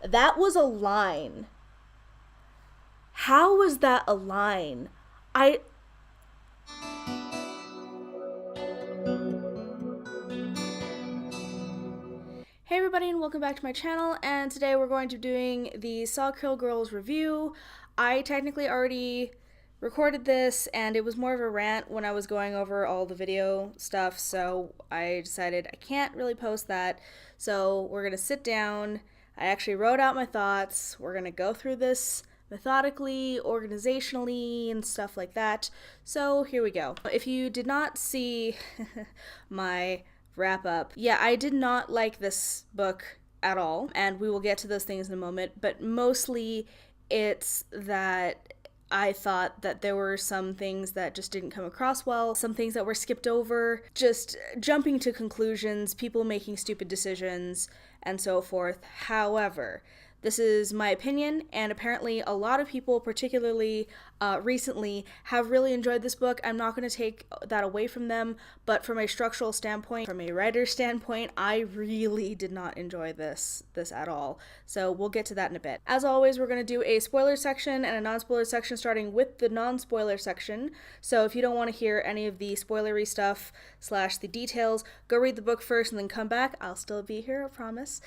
That was a line. How was that a line? I Hey everybody and welcome back to my channel, and today we're going to be doing the Sawkill Girls review. I technically already recorded this and it was more of a rant when I was going over all the video stuff, so I decided I can't really post that. So we're gonna sit down. I actually wrote out my thoughts. We're gonna go through this methodically, organizationally, and stuff like that. So here we go. If you did not see my wrap up, yeah, I did not like this book at all, and we will get to those things in a moment, but mostly it's that I thought that there were some things that just didn't come across well, some things that were skipped over, just jumping to conclusions, people making stupid decisions, and so forth. However, this is my opinion, and apparently a lot of people, particularly recently, have really enjoyed this book. I'm not going to take that away from them, but from a structural standpoint, from a writer's standpoint, I really did not enjoy this at all. So we'll get to that in a bit. As always, we're going to do a spoiler section and a non-spoiler section, starting with the non-spoiler section. So if you don't want to hear any of the spoilery stuff / the details, go read the book first and then come back. I'll still be here, I promise.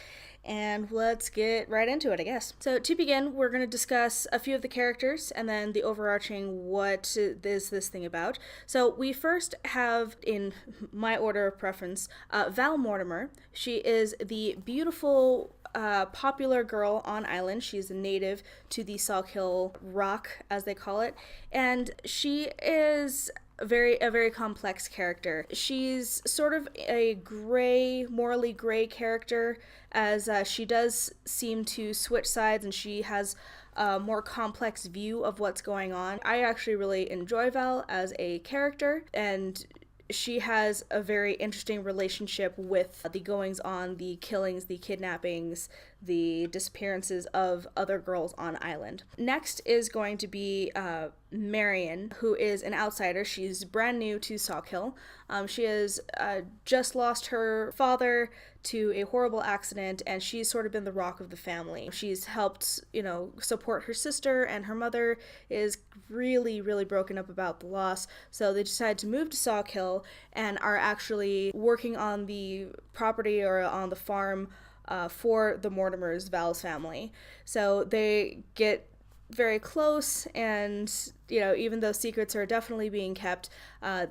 And let's get right into it, I guess. So to begin, we're going to discuss a few of the characters and then the overarching what is this thing about. So we first have, in my order of preference, Val Mortimer. She is the beautiful popular girl on island. She's a native to the Sawkill Rock, as they call it, and she is a very complex character. She's sort of a gray, morally gray character, as she does seem to switch sides, and she has a more complex view of what's going on. I actually really enjoy Val as a character, and she has a very interesting relationship with the goings on, the killings, the kidnappings, the disappearances of other girls on island. Next is going to be Marion, who is an outsider. She's brand new to Sawkill. She has just lost her father to a horrible accident, and she's sort of been the rock of the family. She's helped, support her sister, and her mother is really broken up about the loss, so they decide to move to Sawkill and are actually working on the property or on the farm for the Mortimers, Val's family. So they get very close, and even though secrets are definitely being kept,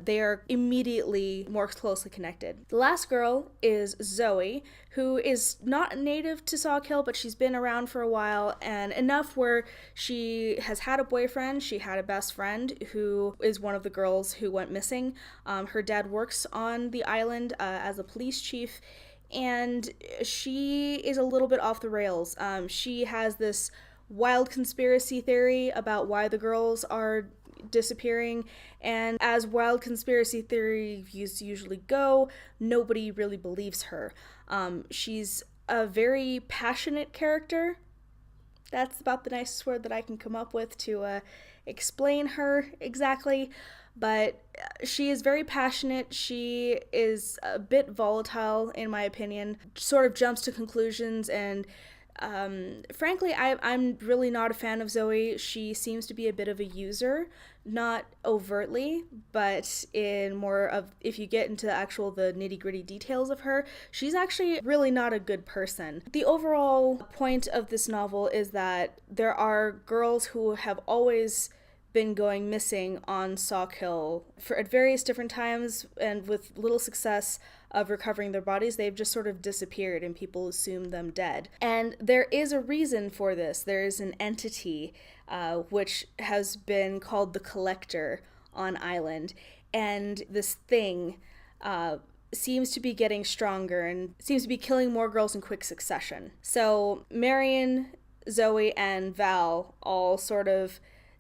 they are immediately more closely connected. The last girl is Zoe, who is not native to Sawkill, but she's been around for a while, and enough where she has had a boyfriend. She had a best friend who is one of the girls who went missing. Her dad works on the island as a police chief, and she is a little bit off the rails. She has this wild conspiracy theory about why the girls are disappearing, and as wild conspiracy theories usually go, nobody really believes her. She's a very passionate character. That's about the nicest word that I can come up with to explain her exactly. But she is very passionate. She is a bit volatile, in my opinion. Sort of jumps to conclusions, and frankly, I'm really not a fan of Zoe. She seems to be a bit of a user, not overtly, but in more of, if you get into the nitty-gritty details of her, she's actually really not a good person. The overall point of this novel is that there are girls who have always been going missing on Sawkill at various different times, and with little success of recovering their bodies. They've just sort of disappeared and people assume them dead. And there is a reason for this. There is an entity which has been called the Collector on island, and this thing seems to be getting stronger and seems to be killing more girls in quick succession. So Marion, Zoe, and Val all sort of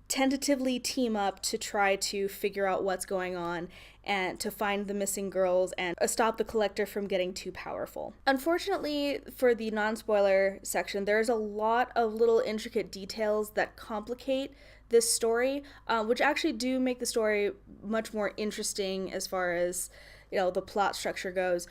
tentatively team up to try to figure out what's going on and to find the missing girls and stop the Collector from getting too powerful. Unfortunately, for the non-spoiler section, there's a lot of little intricate details that complicate this story, which actually do make the story much more interesting as far as the plot structure goes.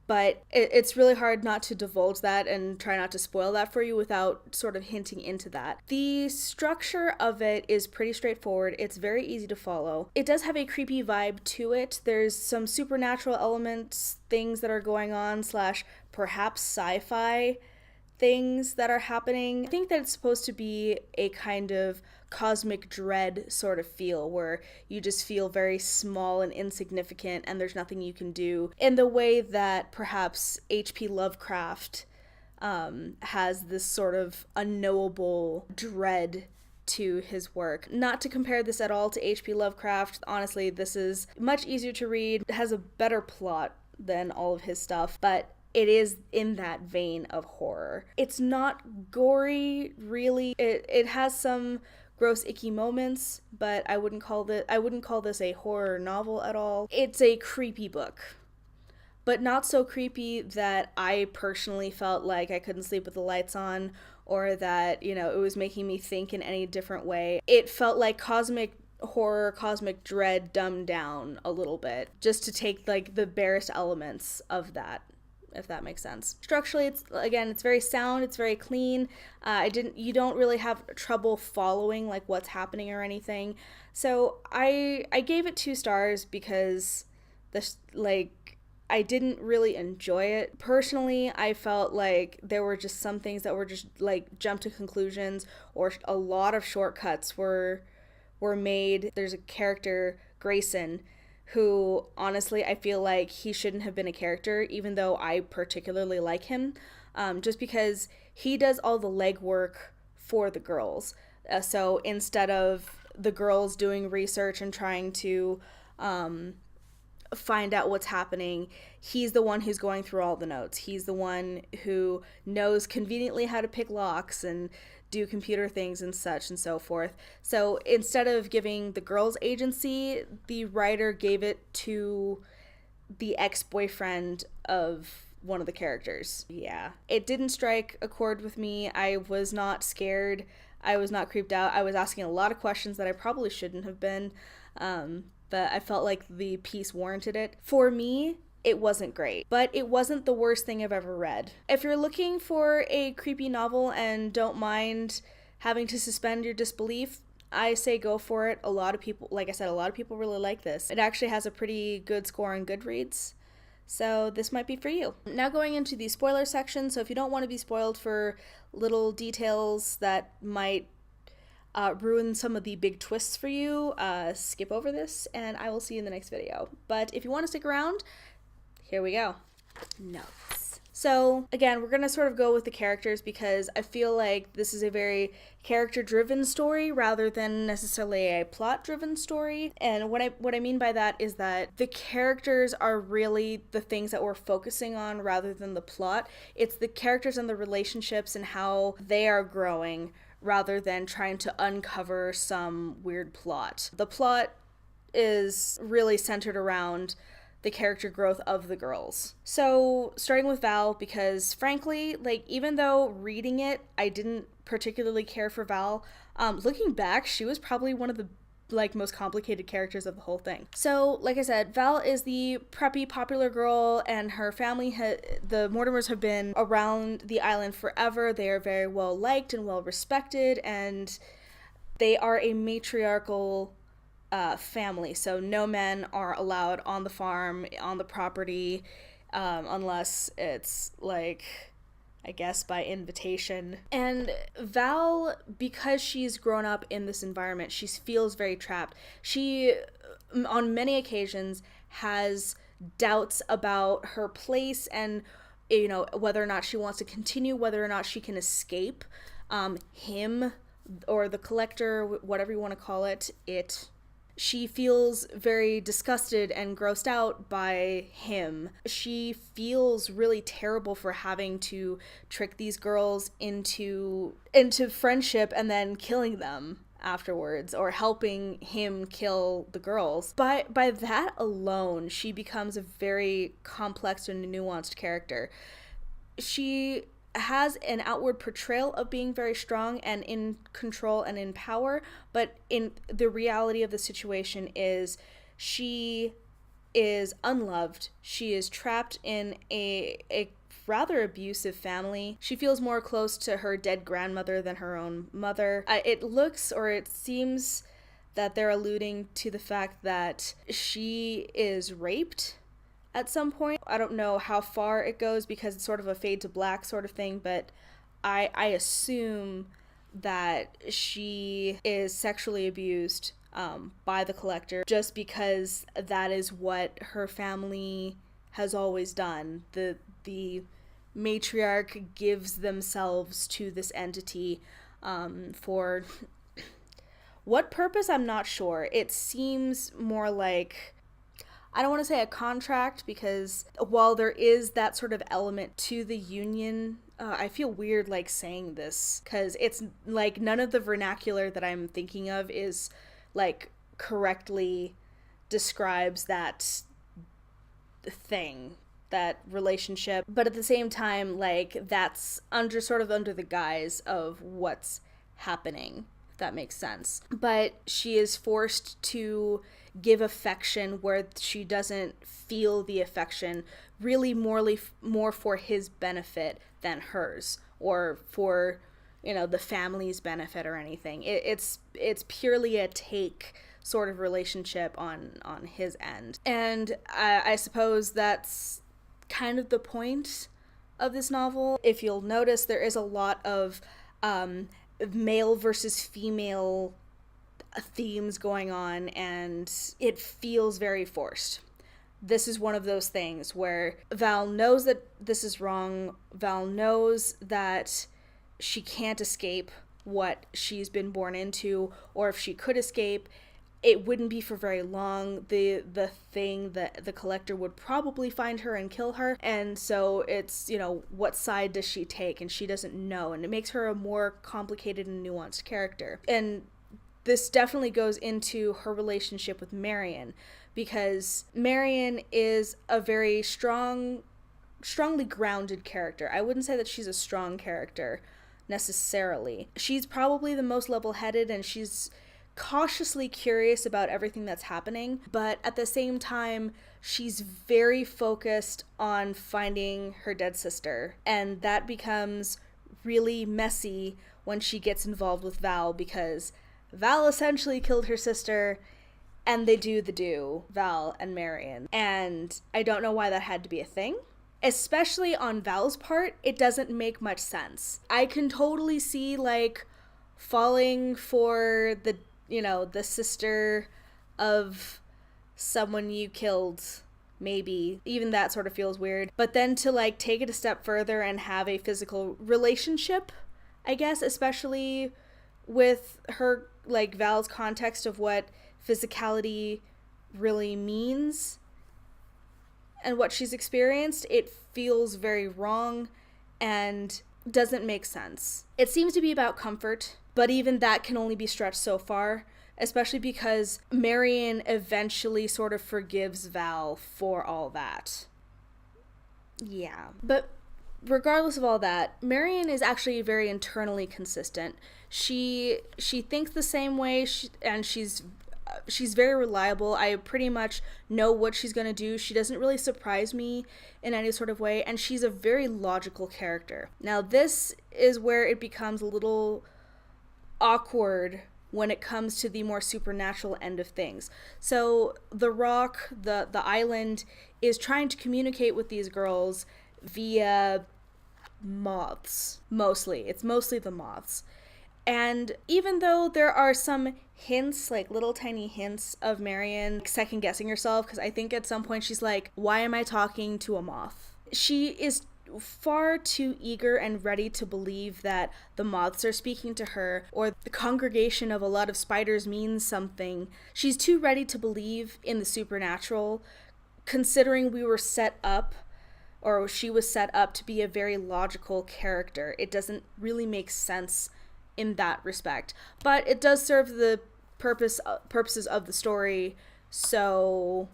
but it's really hard not to divulge that and try not to spoil that for you without sort of hinting into that. The structure of it is pretty straightforward. It's very easy to follow. It does have a creepy vibe to it. There's some supernatural elements, things that are going on, slash perhaps sci-fi things that are happening. I think that it's supposed to be a kind of cosmic dread sort of feel where you just feel very small and insignificant and there's nothing you can do, in the way that perhaps H.P. Lovecraft has this sort of unknowable dread to his work. Not to compare this at all to H.P. Lovecraft. Honestly, this is much easier to read. It has a better plot than all of his stuff, but it is in that vein of horror. It's not gory, really. It has some gross, icky moments, but I wouldn't call this a horror novel at all. It's a creepy book, but not so creepy that I personally felt like I couldn't sleep with the lights on, or that, it was making me think in any different way. It felt like cosmic horror, cosmic dread dumbed down a little bit, just to take like the barest elements of that, if that makes sense. Structurally, it's very sound, it's very clean. You don't really have trouble following like what's happening or anything. So I gave it 2 stars because I didn't really enjoy it. Personally, I felt like there were just some things that were just like jump to conclusions, or a lot of shortcuts were made. There's a character, Grayson, who honestly I feel like he shouldn't have been a character, even though I particularly like him, just because he does all the legwork for the girls. So instead of the girls doing research and trying to find out what's happening, he's the one who's going through all the notes. He's the one who knows conveniently how to pick locks and do computer things and such and so forth. So instead of giving the girls agency, the writer gave it to the ex-boyfriend of one of the characters. Yeah. It didn't strike a chord with me. I was not scared. I was not creeped out. I was asking a lot of questions that I probably shouldn't have been, but I felt like the piece warranted it. For me, it wasn't great, but it wasn't the worst thing I've ever read. If you're looking for a creepy novel and don't mind having to suspend your disbelief, I say go for it. A lot of people really like this. It actually has a pretty good score on Goodreads, so this might be for you. Now going into the spoiler section, so if you don't want to be spoiled for little details that might ruin some of the big twists for you, skip over this and I will see you in the next video. But if you want to stick around, here we go. Notes. So again, we're gonna sort of go with the characters because I feel like this is a very character-driven story rather than necessarily a plot-driven story. And what I mean by that is that the characters are really the things that we're focusing on rather than the plot. It's the characters and the relationships and how they are growing rather than trying to uncover some weird plot. The plot is really centered around the character growth of the girls. So starting with Val, because frankly, like, even though reading it I didn't particularly care for Val, looking back, she was probably one of the most complicated characters of the whole thing. So like I said, Val is the preppy popular girl, and her family, the Mortimers, have been around the island forever. They are very well liked and well respected, and they are a matriarchal family, so no men are allowed on the farm, on the property, unless it's I guess by invitation. And Val, because she's grown up in this environment, she feels very trapped. She, on many occasions, has doubts about her place and, whether or not she wants to continue, whether or not she can escape him or the collector, whatever you want to call it. She feels very disgusted and grossed out by him. She feels really terrible for having to trick these girls into friendship and then killing them afterwards, or helping him kill the girls. By that alone, she becomes a very complex and nuanced character. She has an outward portrayal of being very strong and in control and in power, but in the reality of the situation is she is unloved. She is trapped in a rather abusive family. She feels more close to her dead grandmother than her own mother. It looks, or it seems, that they're alluding to the fact that she is raped at some point. I don't know how far it goes because it's sort of a fade to black sort of thing, but I assume that she is sexually abused by the collector, just because that is what her family has always done. The matriarch gives themselves to this entity for what purpose, I'm not sure. It seems more like, I don't want to say a contract, because while there is that sort of element to the union, I feel weird like saying this because it's like none of the vernacular that I'm thinking of is like correctly describes that thing, that relationship, but at the same time, like, that's under the guise of what's happening, if that makes sense. But she is forced to give affection where she doesn't feel the affection, really more for his benefit than hers, or for, you know, the family's benefit or anything. It's purely a take sort of relationship on his end. And I suppose that's kind of the point of this novel. If you'll notice, there is a lot of male versus female themes going on, and it feels very forced. This is one of those things where Val knows that this is wrong. Val knows that she can't escape what she's been born into, or if she could escape, it wouldn't be for very long. The thing that the collector would probably find her and kill her, and so it's, you know, what side does she take? And she doesn't know, and it makes her a more complicated and nuanced character. And this definitely goes into her relationship with Marion, because Marion is a very strongly grounded character. I wouldn't say that she's a strong character necessarily. She's probably the most level-headed, and she's cautiously curious about everything that's happening, but at the same time, she's very focused on finding her dead sister, and that becomes really messy when she gets involved with Val, because Val essentially killed her sister, and they do, Val and Marion, and I don't know why that had to be a thing. Especially on Val's part, it doesn't make much sense. I can totally see, like, falling for the, you know, the sister of someone you killed, maybe. Even that sort of feels weird. But then to, like, take it a step further and have a physical relationship, I guess, especially with her, like, Val's context of what physicality really means and what she's experienced, it feels very wrong and doesn't make sense. It seems to be about comfort, but even that can only be stretched so far, especially because Marion eventually sort of forgives Val for all that. Yeah. But regardless of all that, Marion is actually very internally consistent. She thinks the same way, and she's very reliable. I pretty much know what she's going to do. She doesn't really surprise me in any sort of way, and she's a very logical character. Now, this is where it becomes a little awkward when it comes to the more supernatural end of things. So the rock, the island, is trying to communicate with these girls via moths, mostly. It's mostly the moths. And even though there are some hints, like little tiny hints of Marion second guessing herself, because I think at some point she's like, why am I talking to a moth? She is far too eager and ready to believe that the moths are speaking to her, or the congregation of a lot of spiders means something. She's too ready to believe in the supernatural, considering we were set up, or she was set up to be a very logical character. It doesn't really make sense in that respect, but it does serve the purposes of the story, so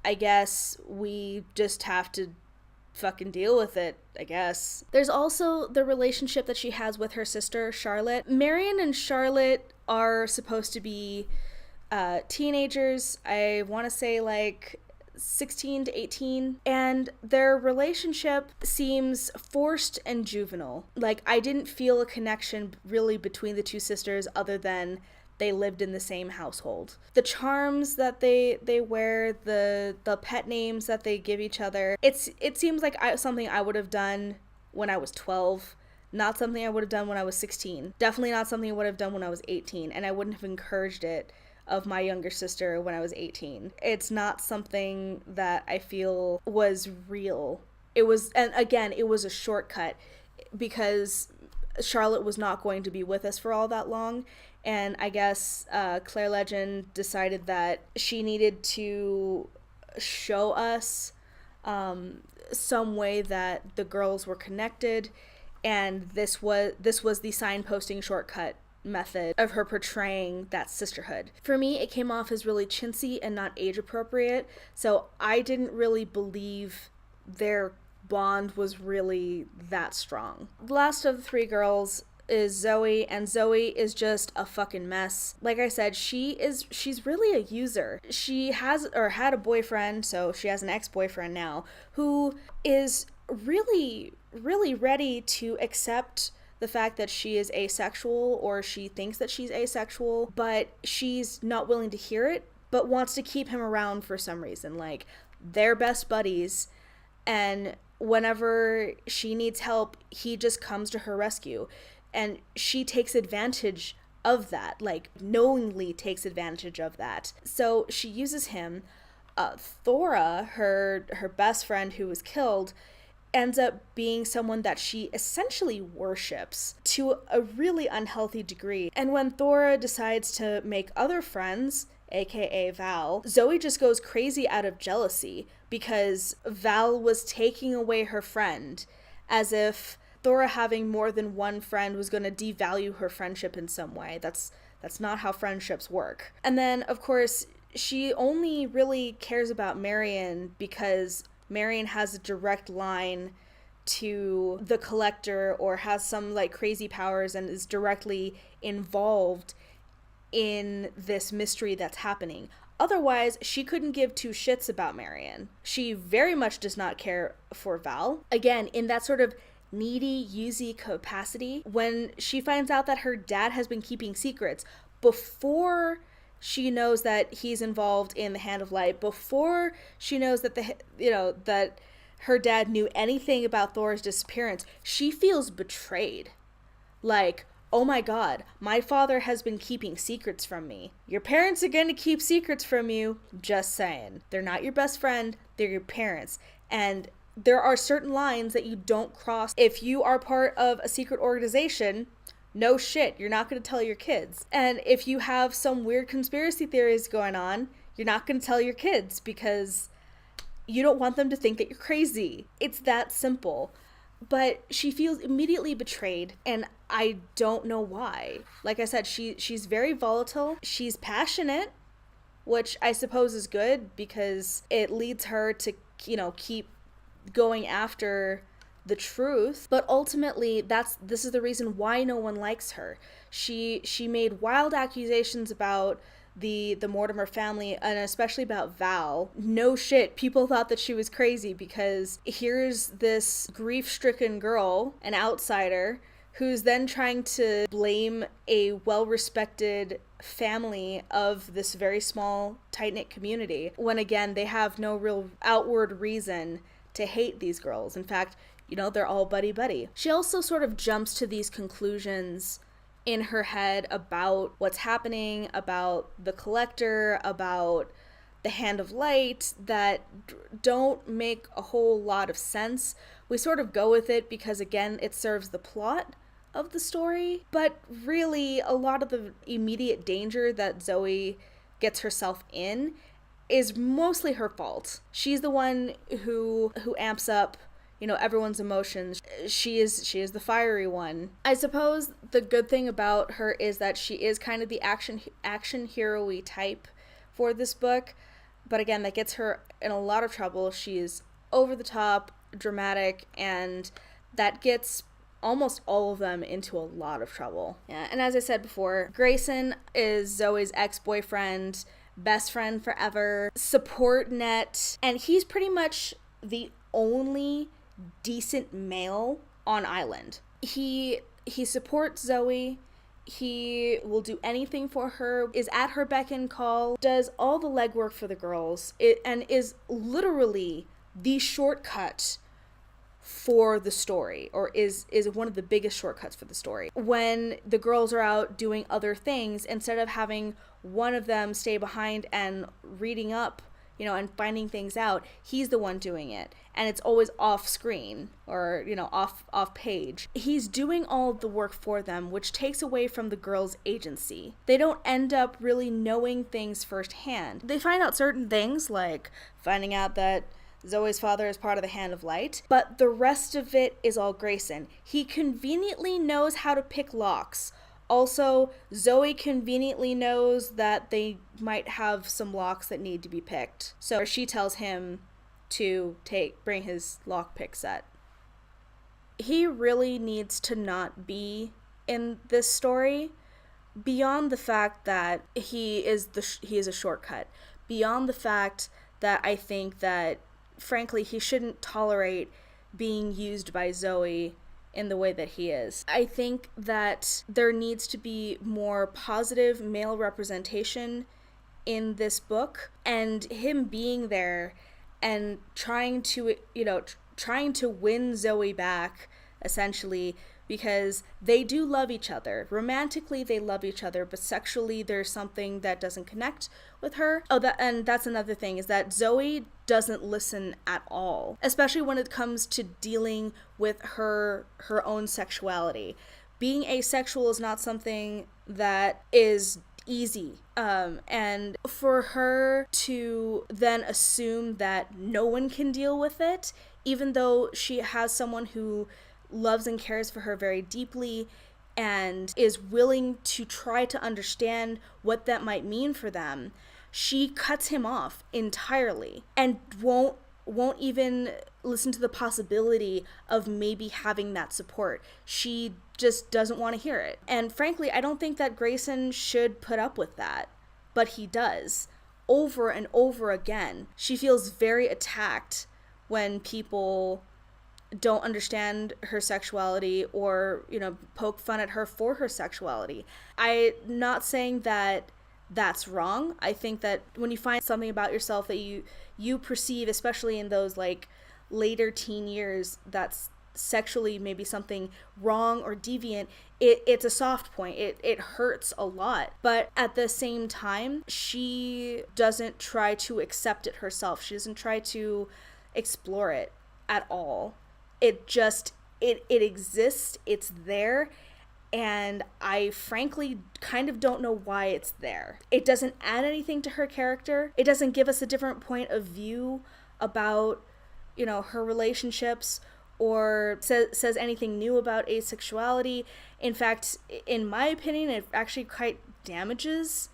I guess we just have to fucking deal with it, I guess. There's also the relationship that she has with her sister, Charlotte. Marion and Charlotte are supposed to be teenagers. I want to say like 16 to 18, and their relationship seems forced and juvenile. Like, I didn't feel a connection really between the two sisters other than they lived in the same household. The charms that they wear, the pet names that they give each other, it seems like something I would have done when I was 12. Not something I would have done when I was 16. Definitely not something I would have done when I was 18, and I wouldn't have encouraged it of my younger sister when I was 18. It's not something that I feel was real. It was, and again, it was a shortcut because Charlotte was not going to be with us for all that long, and I guess Claire Legend decided that she needed to show us some way that the girls were connected, and this was the signposting shortcut method of her portraying that sisterhood. For me, it came off as really chintzy and not age appropriate, so I didn't really believe their bond was really that strong. The last of the three girls is Zoe, and Zoe is just a fucking mess. Like I said, she's really a user. She has, or had, a boyfriend, so she has an ex-boyfriend now, who is really, really ready to accept the fact that she is asexual, or she thinks that she's asexual, but she's not willing to hear it, but wants to keep him around for some reason. Like, they're best buddies, and whenever she needs help, he just comes to her rescue. And she takes advantage of that, like, knowingly takes advantage of that. So she uses him. Thora, her best friend who was killed, ends up being someone that she essentially worships to a really unhealthy degree. And when Thora decides to make other friends, aka Val, Zoe just goes crazy out of jealousy because Val was taking away her friend, as if Thora having more than one friend was going to devalue her friendship in some way. That's not how friendships work. And then, of course, she only really cares about Marion because Marion has a direct line to the Collector, or has some like crazy powers and is directly involved in this mystery that's happening. Otherwise, she couldn't give two shits about Marion. She very much does not care for Val. Again, in that sort of needy, usy capacity, when she finds out that her dad has been keeping secrets before she knows that he's involved in the Hand of Light, before she knows that that her dad knew anything about Thor's disappearance, she feels betrayed. Like, oh my god, my father has been keeping secrets from me. Your parents are going to keep secrets from you. Just saying. They're not your best friend, they're your parents. And there are certain lines that you don't cross. If you are part of a secret organization, no shit, you're not going to tell your kids. And if you have some weird conspiracy theories going on, you're not going to tell your kids because you don't want them to think that you're crazy. It's that simple. But she feels immediately betrayed, and I don't know why. Like I said, she's very volatile. She's passionate, which I suppose is good because it leads her to, keep going after the truth. But ultimately, this is the reason why no one likes her. She made wild accusations about the Mortimer family, and especially about Val. No shit, people thought that she was crazy because here's this grief-stricken girl, an outsider, who's then trying to blame a well-respected family of this very small, tight-knit community, when again, they have no real outward reason to hate these girls. In fact, they're all buddy-buddy. She also sort of jumps to these conclusions in her head about what's happening, about the Collector, about the Hand of Light, that don't make a whole lot of sense. We sort of go with it because, again, it serves the plot of the story, but really a lot of the immediate danger that Zoe gets herself in is mostly her fault. She's the one who amps up everyone's emotions. She is the fiery one. I suppose the good thing about her is that she is kind of the action hero-y type for this book, but again, that gets her in a lot of trouble. She is over the top, dramatic, and that gets almost all of them into a lot of trouble. Yeah, and as I said before, Grayson is Zoe's ex-boyfriend, best friend forever, support net, and he's pretty much the only decent male on island. He supports Zoe. He will do anything for her, is at her beck and call, does all the legwork for the girls, and is literally the shortcut for the story, or is one of the biggest shortcuts for the story. When the girls are out doing other things, instead of having one of them stay behind and reading up, and finding things out, he's the one doing it. And it's always off screen or, off page. He's doing all of the work for them, which takes away from the girls' agency. They don't end up really knowing things firsthand. They find out certain things, like finding out that Zoe's father is part of the Hand of Light, but the rest of it is all Grayson. He conveniently knows how to pick locks. Also, Zoe conveniently knows that they might have some locks that need to be picked. So she tells him to bring his lockpick set. He really needs to not be in this story, beyond the fact that he is a shortcut. Beyond the fact that I think that, frankly, he shouldn't tolerate being used by Zoe in the way that he is. I think that there needs to be more positive male representation in this book, and him being there and trying to win Zoe back, essentially, because they do love each other. Romantically, they love each other, but sexually, there's something that doesn't connect with her. And that's another thing, is that Zoe doesn't listen at all, especially when it comes to dealing with her own sexuality. Being asexual is not something that is easy, and for her to then assume that no one can deal with it, even though she has someone who loves and cares for her very deeply and is willing to try to understand what that might mean for them, she cuts him off entirely and won't even listen to the possibility of maybe having that support. She just doesn't want to hear it. And frankly, I don't think that Grayson should put up with that, but he does over and over again. She feels very attacked when people don't understand her sexuality or, poke fun at her for her sexuality. I'm not saying that that's wrong. I think that when you find something about yourself that you perceive, especially in those like later teen years, that's sexually maybe something wrong or deviant, it's a soft point. It hurts a lot. But at the same time, she doesn't try to accept it herself. She doesn't try to explore it at all. It just, it exists, it's there, and I frankly kind of don't know why it's there. It doesn't add anything to her character. It doesn't give us a different point of view about, her relationships, or says anything new about asexuality. In fact, in my opinion, it actually quite damages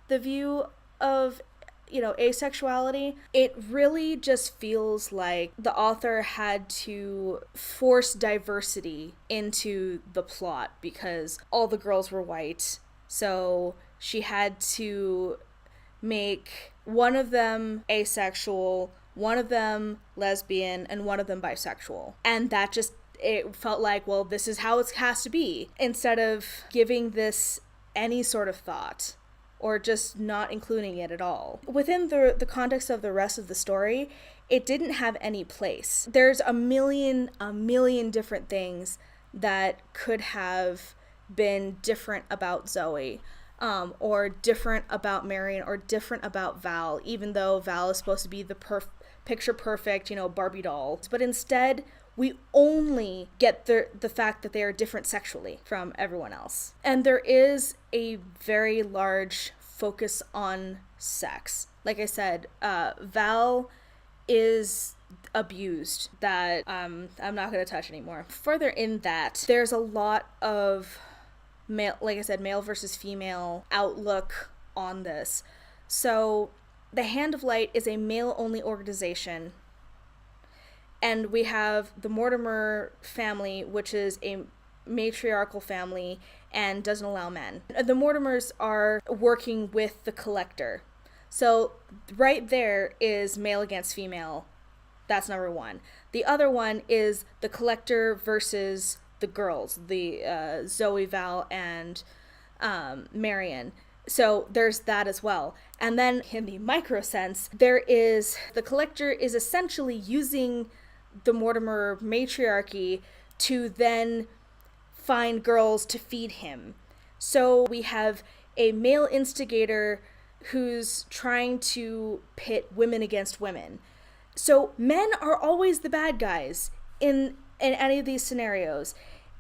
the view of asexuality. It really just feels like the author had to force diversity into the plot because all the girls were white. So she had to make one of them asexual, one of them lesbian, and one of them bisexual. And that just, it felt like, well, this is how it has to be, instead of giving this any sort of thought, or just not including it at all. Within the context of the rest of the story, it didn't have any place. There's a million different things that could have been different about Zoe, or different about Marion, or different about Val, even though Val is supposed to be the picture perfect, Barbie doll. But instead, we only get the fact that they are different sexually from everyone else. And there is a very large focus on sex. Like I said, Val is abused that I'm not going to touch anymore. Further in that, there's a lot of male, like I said, male versus female outlook on this. So the Hand of Light is a male-only organization. And we have the Mortimer family, which is a matriarchal family and doesn't allow men. The Mortimers are working with the Collector. So right there is male against female. That's number one. The other one is the Collector versus the girls, the Zoe, Val, and Marion. So there's that as well. And then in the micro sense, there is the Collector is essentially using the Mortimer matriarchy to then find girls to feed him. So we have a male instigator who's trying to pit women against women. So men are always the bad guys in any of these scenarios,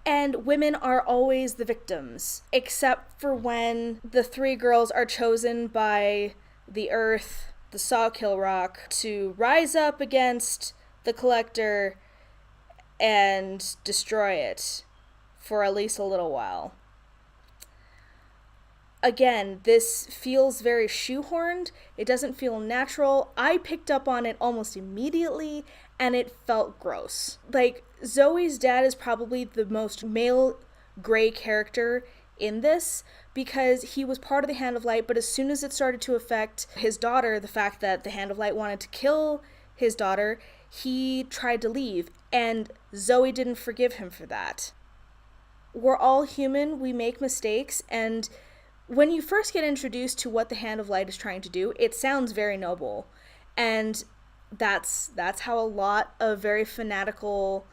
and women are always the victims, except for when the three girls are chosen by the Earth, the Sawkill Rock, to rise up against the Collector and destroy it for at least a little while. Again, this feels very shoehorned. It doesn't feel natural. I picked up on it almost immediately, and it felt gross. Like, Zoe's dad is probably the most male gray character in this, because he was part of the Hand of Light, but as soon as it started to affect his daughter, the fact that the Hand of Light wanted to kill his daughter, he tried to leave, and Zoe didn't forgive him for that. We're all human, we make mistakes, and when you first get introduced to what the Hand of Light is trying to do, it sounds very noble. And that's how a lot of very fanatical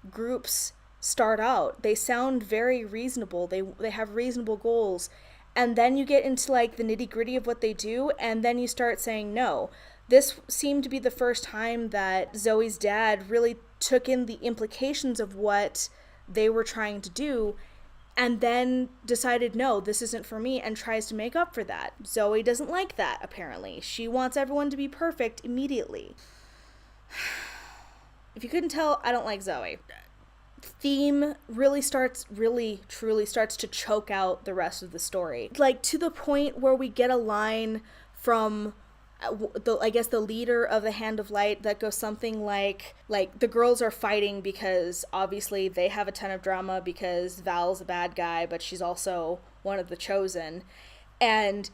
groups start out. They sound very reasonable. They have reasonable goals. And then you get into like the nitty-gritty of what they do, and then you start saying no. This seemed to be the first time that Zoe's dad really took in the implications of what they were trying to do, and then decided, no, this isn't for me, and tries to make up for that. Zoe doesn't like that, apparently. She wants everyone to be perfect immediately. If you couldn't tell, I don't like Zoe. Theme truly starts to choke out the rest of the story. Like, to the point where we get a line from the leader of the Hand of Light that goes something like the girls are fighting because obviously they have a ton of drama because Val's a bad guy, but she's also one of the chosen. And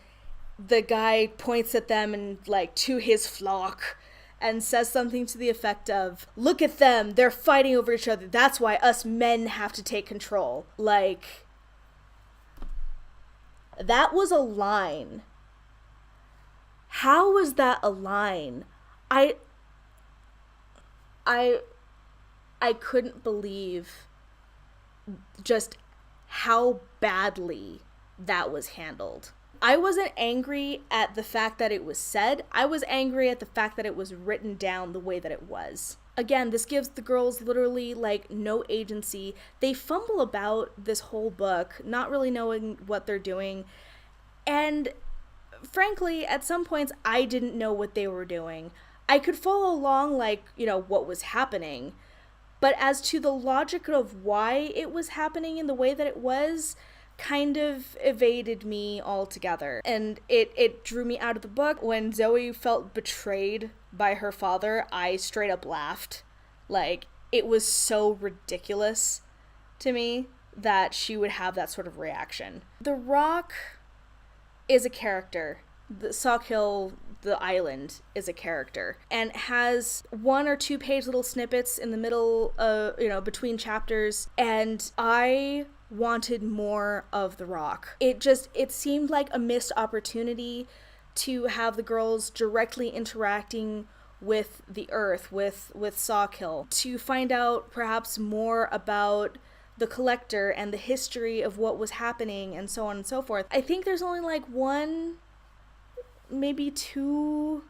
the guy points at them and like to his flock and says something to the effect of, look at them, they're fighting over each other. That's why us men have to take control. Like, that was a line. How was that a line? I couldn't believe just how badly that was handled. I wasn't angry at the fact that it was said. I was angry at the fact that it was written down the way that it was. Again, this gives the girls literally like no agency. They fumble about this whole book, not really knowing what they're doing. And frankly, at some points, I didn't know what they were doing. I could follow along, like, what was happening. But as to the logic of why it was happening in the way that it was, kind of evaded me altogether. And it drew me out of the book. When Zoe felt betrayed by her father, I straight up laughed. Like, it was so ridiculous to me that she would have that sort of reaction. The Rock is a character. The Sawkill, the island, is a character, and has 1 or 2 page little snippets in the middle of, between chapters, and I wanted more of the Rock. It seemed like a missed opportunity to have the girls directly interacting with the Earth, with Sawkill, to find out perhaps more about the Collector and the history of what was happening and so on and so forth. I think there's only like 1, maybe 2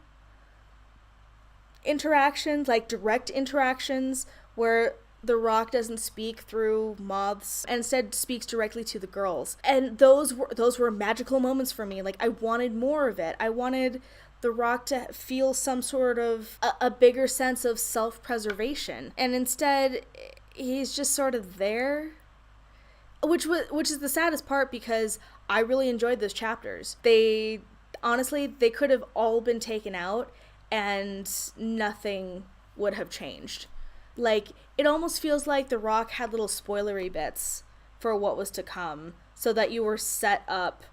interactions, like direct interactions, where the Rock doesn't speak through moths and instead speaks directly to the girls. And those were magical moments for me. Like, I wanted more of it. I wanted the Rock to feel some sort of a bigger sense of self-preservation. And instead, he's just sort of there, which is the saddest part, because I really enjoyed those chapters. They could have all been taken out and nothing would have changed. Like, it almost feels like the Rock had little spoilery bits for what was to come, so that you were set up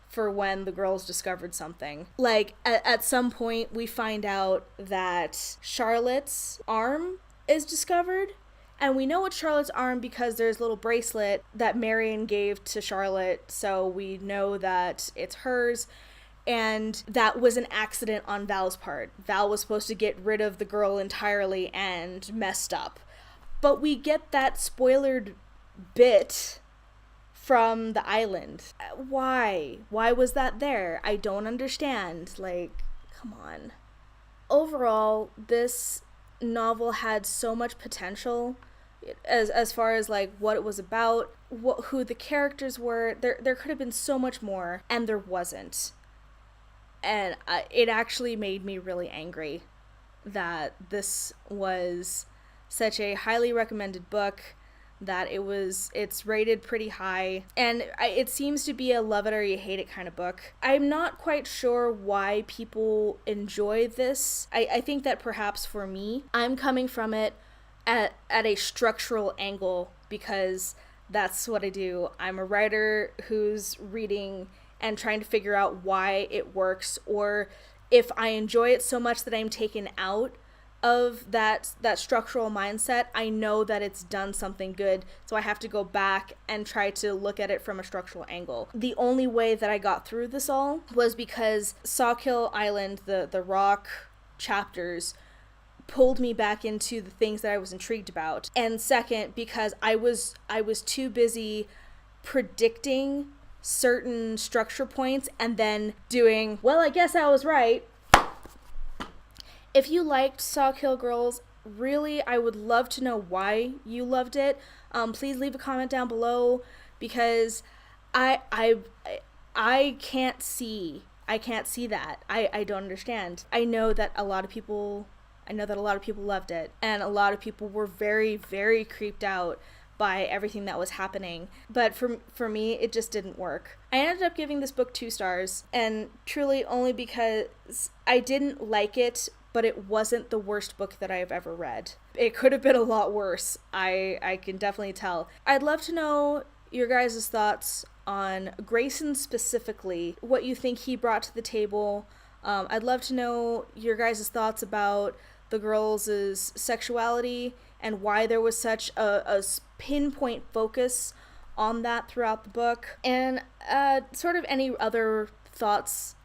for when the girls discovered something. Like, at some point, we find out that Charlotte's arm is discovered. And we know it's Charlotte's arm because there's a little bracelet that Marion gave to Charlotte, so we know that it's hers. And that was an accident on Val's part. Val was supposed to get rid of the girl entirely and messed up. But we get that spoilered bit from the island. Why? Why was that there? I don't understand. Like, come on. Overall, this novel had so much potential as far as like what it was about, who the characters were. There could have been so much more, and there wasn't. And it actually made me really angry that this was such a highly recommended book, that it's rated pretty high, and it seems to be a love it or you hate it kind of book. I'm not quite sure why people enjoy this. I think that perhaps for me, I'm coming from it at a structural angle, because that's what I do. I'm a writer who's reading and trying to figure out why it works, or if I enjoy it so much that I'm taken out of that structural mindset, I know that it's done something good, so I have to go back and try to look at it from a structural angle. The only way that I got through this all was because Sawkill Island, the rock chapters, pulled me back into the things that I was intrigued about. And second, because I was too busy predicting certain structure points and then doing, well, I guess I was right. If you liked Sawkill Girls, really, I would love to know why you loved it. Please leave a comment down below, because I can't see that. I don't understand. I know that a lot of people loved it, and a lot of people were very, very creeped out by everything that was happening. But for me, it just didn't work. I ended up giving this book 2 stars, and truly only because I didn't like it, but it wasn't the worst book that I've ever read. It could have been a lot worse. I can definitely tell. I'd love to know your guys' thoughts on Grayson specifically, what you think he brought to the table. I'd love to know your guys' thoughts about the girls' sexuality and why there was such a pinpoint focus on that throughout the book, and sort of any other thoughts,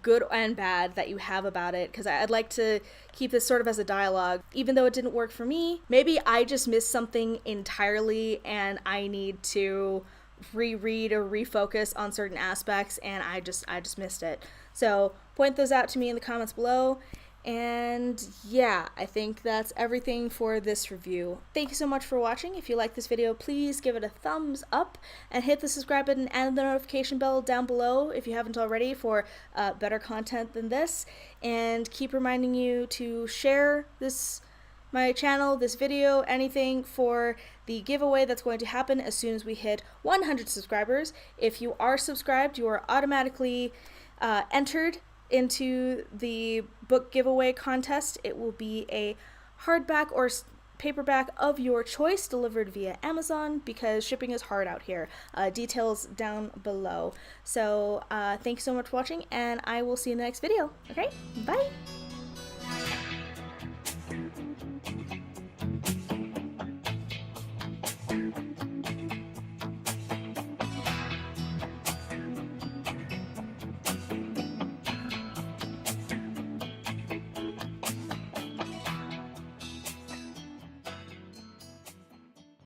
good and bad, that you have about it, because I'd like to keep this sort of as a dialogue. Even though it didn't work for me, maybe I just missed something entirely and I need to reread or refocus on certain aspects, and I just missed it. So point those out to me in the comments below. And yeah, I think that's everything for this review. Thank you so much for watching. If you like this video, please give it a thumbs up and hit the subscribe button and the notification bell down below if you haven't already, for better content than this. And keep reminding you to share my channel, this video, anything, for the giveaway that's going to happen as soon as we hit 100 subscribers. If you are subscribed, you are automatically entered into the book giveaway contest. It will be a hardback or paperback of your choice delivered via Amazon, because shipping is hard out here. Details down below. So thanks so much for watching, and I will see you in the next video. Okay, bye!